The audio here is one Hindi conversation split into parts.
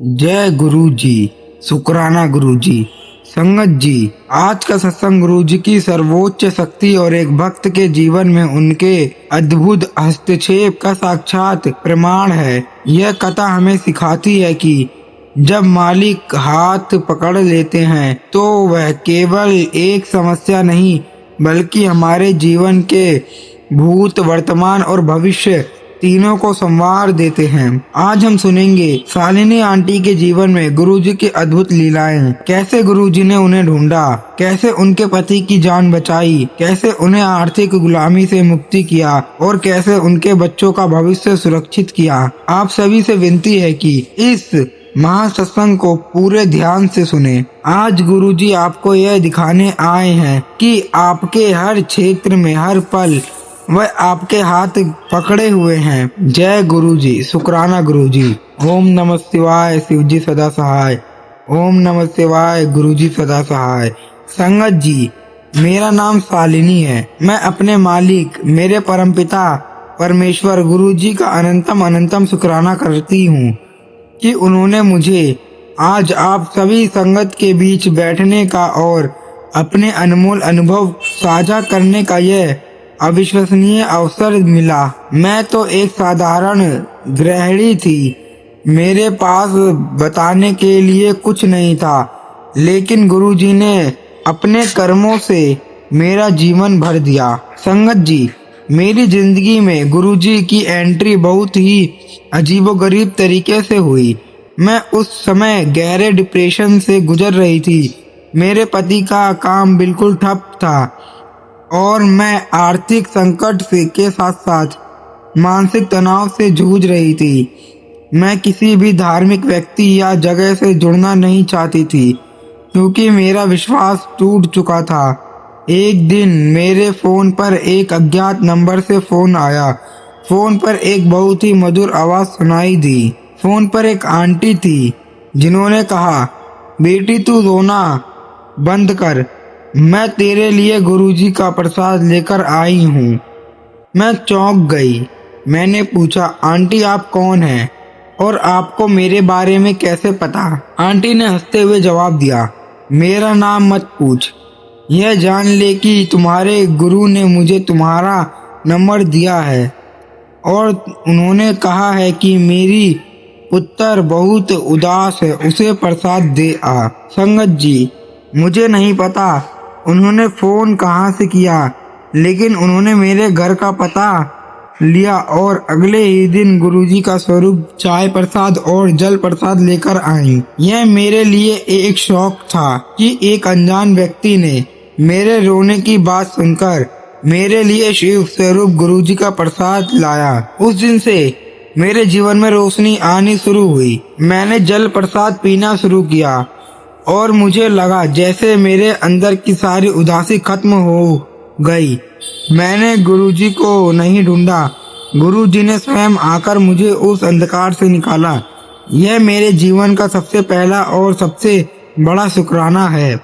जय गुरु जी। शुक्राना गुरु जी। संगत जी, आज का सत्संग गुरु जी की सर्वोच्च शक्ति और एक भक्त के जीवन में उनके अद्भुत हस्तक्षेप का साक्षात प्रमाण है। यह कथा हमें सिखाती है कि जब मालिक हाथ पकड़ लेते हैं तो वह केवल एक समस्या नहीं बल्कि हमारे जीवन के भूत, वर्तमान और भविष्य तीनों को संवार देते हैं। आज हम सुनेंगे शालिनी आंटी के जीवन में गुरुजी की अद्भुत लीलाएं। कैसे गुरुजी ने उन्हें ढूंढा, कैसे उनके पति की जान बचाई, कैसे उन्हें आर्थिक गुलामी से मुक्ति किया और कैसे उनके बच्चों का भविष्य सुरक्षित किया। आप सभी से विनती है कि इस महासत्संग को पूरे ध्यान से सुने। आज गुरुजी आपको यह दिखाने आए हैं कि आपके हर क्षेत्र में हर पल वह आपके हाथ पकड़े हुए हैं। जय गुरु जी। शुक्राना गुरु जी। ओम नमः शिवाय। शिव जी सदा सहाय। ओम नमः शिवाय। गुरु जी सदा सहाय। संगत जी, मेरा नाम शालिनी है। मैं अपने मालिक, मेरे परमपिता परमेश्वर गुरु जी का अनंतम शुक्राना करती हूँ कि उन्होंने मुझे आज आप सभी संगत के बीच बैठने का और अपने अनमोल अनुभव साझा करने का यह अविश्वसनीय अवसर मिला। मैं तो एक साधारण गृहिणी थी, मेरे पास बताने के लिए कुछ नहीं था, लेकिन गुरुजी ने अपने कर्मों से मेरा जीवन भर दिया। संगत जी, मेरी जिंदगी में गुरुजी की एंट्री बहुत ही अजीबोगरीब तरीके से हुई। मैं उस समय गहरे डिप्रेशन से गुजर रही थी। मेरे पति का काम बिल्कुल ठप था और मैं आर्थिक संकट से के साथ साथ मानसिक तनाव से जूझ रही थी। मैं किसी भी धार्मिक व्यक्ति या जगह से जुड़ना नहीं चाहती थी क्योंकि मेरा विश्वास टूट चुका था। एक दिन मेरे फोन पर एक अज्ञात नंबर से फोन आया। फोन पर एक बहुत ही मधुर आवाज सुनाई दी। फोन पर एक आंटी थी जिन्होंने कहा, बेटी तू रोना बंद कर, मैं तेरे लिए गुरुजी का प्रसाद लेकर आई हूँ। मैं चौंक गई। मैंने पूछा, आंटी आप कौन हैं और आपको मेरे बारे में कैसे पता? आंटी ने हंसते हुए जवाब दिया, मेरा नाम मत पूछ, यह जान ले कि तुम्हारे गुरु ने मुझे तुम्हारा नंबर दिया है और उन्होंने कहा है कि मेरी पुत्र बहुत उदास है, उसे प्रसाद दे आ। संगत जी, मुझे नहीं पता उन्होंने फोन कहाँ से किया, लेकिन उन्होंने मेरे घर का पता लिया और अगले ही दिन गुरुजी का स्वरूप चाय प्रसाद और जल प्रसाद लेकर आई। यह मेरे लिए एक शौक था कि एक अनजान व्यक्ति ने मेरे रोने की बात सुनकर मेरे लिए शिव स्वरूप गुरुजी का प्रसाद लाया। उस दिन से मेरे जीवन में रोशनी आनी शुरू हुई। मैंने जल प्रसाद पीना शुरू किया और मुझे लगा जैसे मेरे अंदर की सारी उदासी खत्म हो गई। मैंने गुरुजी को नहीं ढूंढा, गुरुजी ने स्वयं आकर मुझे उस अंधकार से निकाला। यह मेरे जीवन का सबसे पहला और सबसे बड़ा शुक्राना है।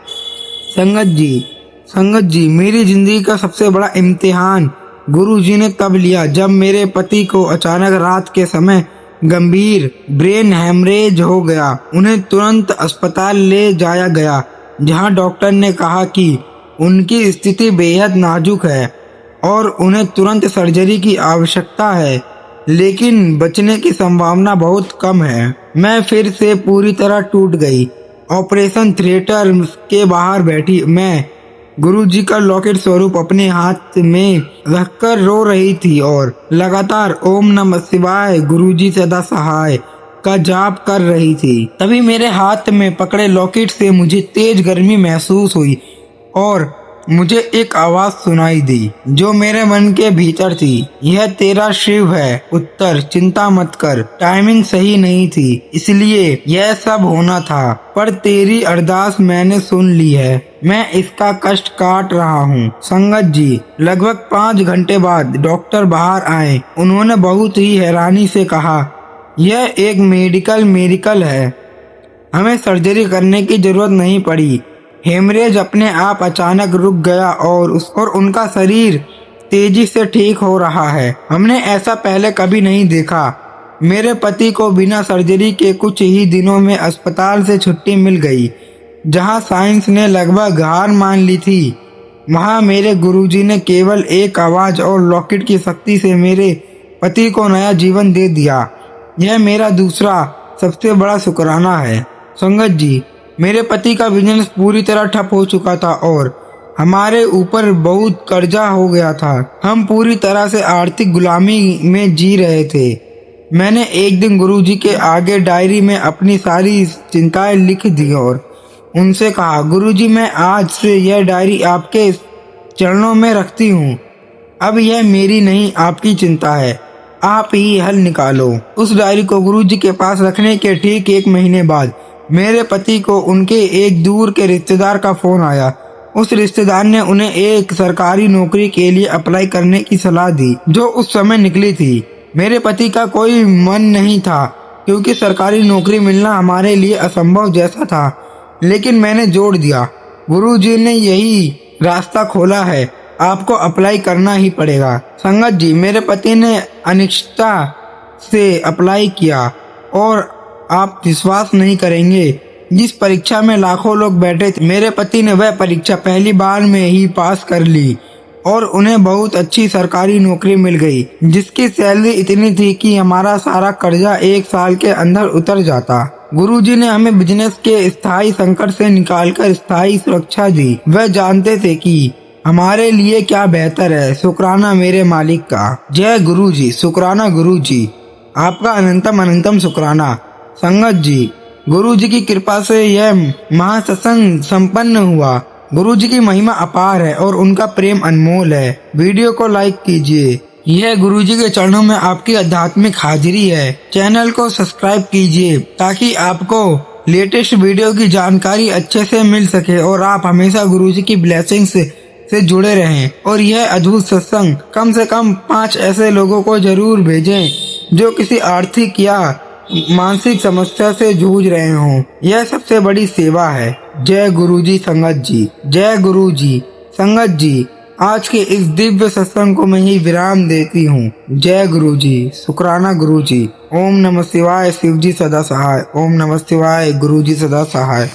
संगत जी, मेरी जिंदगी का सबसे बड़ा इम्तिहान गुरुजी ने तब लिया जब मेरे पति को अचानक रात के समय गंभीर ब्रेन हेमरेज हो गया। उन्हें तुरंत अस्पताल ले जाया गया जहां डॉक्टर ने कहा कि उनकी स्थिति बेहद नाजुक है और उन्हें तुरंत सर्जरी की आवश्यकता है, लेकिन बचने की संभावना बहुत कम है। मैं फिर से पूरी तरह टूट गई। ऑपरेशन थिएटर के बाहर बैठी मैं गुरुजी का लॉकेट स्वरूप अपने हाथ में रखकर रो रही थी और लगातार ओम नमः शिवाय गुरुजी सदा सहाय का जाप कर रही थी। तभी मेरे हाथ में पकड़े लॉकेट से मुझे तेज गर्मी महसूस हुई और मुझे एक आवाज सुनाई दी जो मेरे मन के भीतर थी, यह तेरा शिव है उत्तर, चिंता मत कर। टाइमिंग सही नहीं थी इसलिए यह सब होना था, पर तेरी अरदास मैंने सुन ली है, मैं इसका कष्ट काट रहा हूँ। संगत जी, लगभग 5 घंटे बाद डॉक्टर बाहर आए। उन्होंने बहुत ही हैरानी से कहा, यह एक मेडिकल है, हमें सर्जरी करने की जरूरत नहीं पड़ी। हेमरेज अपने आप अचानक रुक गया और उनका शरीर तेजी से ठीक हो रहा है। हमने ऐसा पहले कभी नहीं देखा। मेरे पति को बिना सर्जरी के कुछ ही दिनों में अस्पताल से छुट्टी मिल गई। जहां साइंस ने लगभग हार मान ली थी, वहां मेरे गुरुजी ने केवल एक आवाज और लॉकेट की शक्ति से मेरे पति को नया जीवन दे दिया। यह मेरा दूसरा सबसे बड़ा शुक्राना है। संगत जी, मेरे पति का बिजनेस पूरी तरह ठप हो चुका था और हमारे ऊपर बहुत कर्जा हो गया था। हम पूरी तरह से आर्थिक गुलामी में जी रहे थे। मैंने एक दिन गुरुजी के आगे डायरी में अपनी सारी चिंताएं लिख दी और उनसे कहा, गुरुजी, मैं आज से यह डायरी आपके चरणों में रखती हूँ। अब यह मेरी नहीं, आपकी चिंता है। आप ही हल निकालो। उस डायरी को गुरुजी के पास रखने के ठीक 1 महीने बाद मेरे पति को उनके एक दूर के रिश्तेदार का फोन आया। उस रिश्तेदार ने उन्हें एक सरकारी नौकरी के लिए अप्लाई करने की सलाह दी, जो उस समय निकली थी। मेरे पति का कोई मन नहीं था, क्योंकि सरकारी नौकरी मिलना हमारे लिए असंभव जैसा था। लेकिन मैंने जोड़ दिया, गुरुजी ने यही रास्ता खोला है, आपको अप्लाई करना ही पड़ेगा। संगत जी, मेरे पति ने अनिश्चितता से अप्लाई किया और आप विश्वास नहीं करेंगे, जिस परीक्षा में लाखों लोग बैठे थे, मेरे पति ने वह परीक्षा पहली बार में ही पास कर ली और उन्हें बहुत अच्छी सरकारी नौकरी मिल गई, जिसकी सैलरी इतनी थी कि हमारा सारा कर्जा 1 साल के अंदर उतर जाता। गुरुजी ने हमें बिजनेस के स्थायी संकट से निकालकर स्थायी सुरक्षा दी। वह जानते थे कि हमारे लिए क्या बेहतर है। शुक्राना मेरे मालिक का। जय गुरुजी। शुक्राना गुरुजी, आपका अनंतम अनंतम शुक्राना। संगत जी, गुरुजी की कृपा से यह महासत्संग संपन्न हुआ। गुरुजी की महिमा अपार है और उनका प्रेम अनमोल है। वीडियो को लाइक कीजिए। यह गुरुजी के चरणों में आपकी आध्यात्मिक हाजिरी है। चैनल को सब्सक्राइब कीजिए ताकि आपको लेटेस्ट वीडियो की जानकारी अच्छे से मिल सके और आप हमेशा गुरुजी की ब्लेसिंग्स से जुड़े रहें। और यह अद्भुत सत्संग कम से कम 5 ऐसे लोगों को जरूर भेजें जो किसी आर्थिक या मानसिक समस्या से जूझ रहे हों। यह सबसे बड़ी सेवा है। जय गुरुजी। संगत जी, जय गुरुजी। संगत जी, आज के इस दिव्य सत्संग को मैं ही विराम देती हूँ। जय गुरुजी। शुक्राना गुरुजी। ओम नमः शिवाय। शिवजी सदा सहाय। ओम नमः शिवाय। गुरुजी सदा सहाय।